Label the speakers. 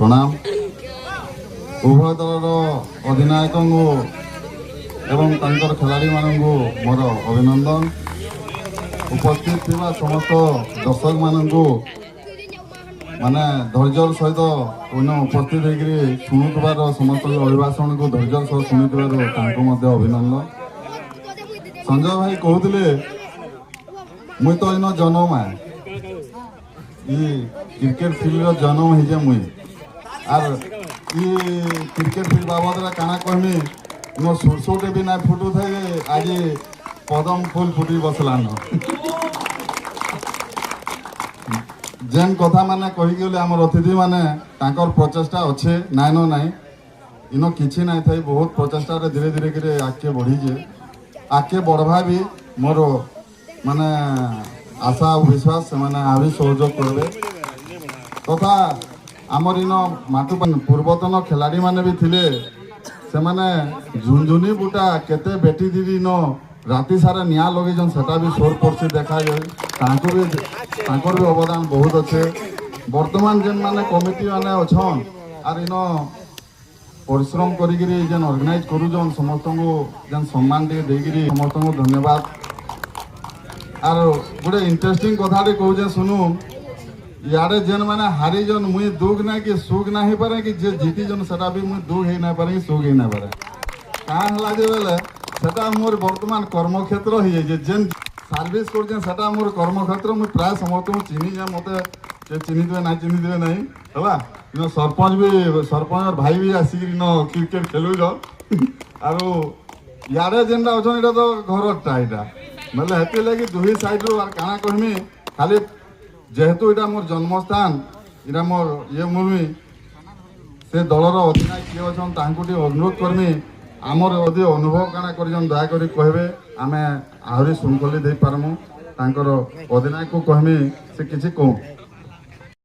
Speaker 1: प्रणाम। उभय दलर अधिनायक एवं तांकर खिलाड़ी मानू मोर अभिनंदन। उपस्थित थिबा समस्त दर्शक मानू माने धैर्य सहित उपस्थित होकर शुणुवार समस्त अभिभाषण को धैर्य सह शुणुवार अभिनंदन। संजय भाई कहते मुई तो इन जन्म है क्रिकेट फील्ड जन्म है मुई आर क्रिकेट फील्ड बाबद काना कहमी नो सुरसोटे भी ना फुटू थे आज पदम फूल फुटी बसलान जेन कथा माने कहीगले आम अतिथि माने तांकर प्रचेष्टा अच्छे नाइन नाई इन किसी ना थी बहुत प्रचेष्टा धीरे धीरे करे आगे बढ़ीजे आगे बढ़वा भी मोर माने आशा और विश्वास से माने आभी सहयोग करबे तथा आमर इन माटू पूर्वतन खिलाड़ी माने भी थिले से माने झुंझुनी बुटा केते बेटी दीदी नो राति सारा निया लगे जन सेटा भी सोर पड़से देखा जाए तांकर भी अवदान बहुत अच्छे। वर्तमान जेन माने कमिटी माने अछन आर इन परिश्रम करिगिरी जेन ऑर्गेनाइज करूजन समस्त को जेन सम्मान टे देगिरी समस्त को धन्यवाद। आर गोटे इंटरेस्टिंग कथा कहूचे सुनु यारे जेन माने हारी जन मुई दुख ना कि सुख ना ही पारे कि जे जीती जन सेटा भी मुई दुख ही ना पारे कि सुख ही ना पारे का हला जे बेले सेटा मोर वर्तमान कर्मक्षेत्र ही जे जेन सर्विस करछे सेटा मोर कर्मक्षेत्र मुई प्राय समस्त को चिनी जा मते के चिनी देबे ना चिनी देबे नहीं हला नो सरपंच और भाई भी आसी नो क्रिकेट खेलु जो आरो यारे जेनटा अछन एटा तो घरटा एटा मतलब हेती लगी दुही साइड रो आर काना कहमी खाली जेहेतु इटा मोर जन्मस्थान इटा मोर ये मुवी से दलर अधिनायक किए अच्छन तांको टी अनुरोध करमी आमर यदि अनुभव काना करजन दया करी कहबे आमे आहरी सुनखली दे पारमु तांकर अधिनायक को कहमी से किछि कहू।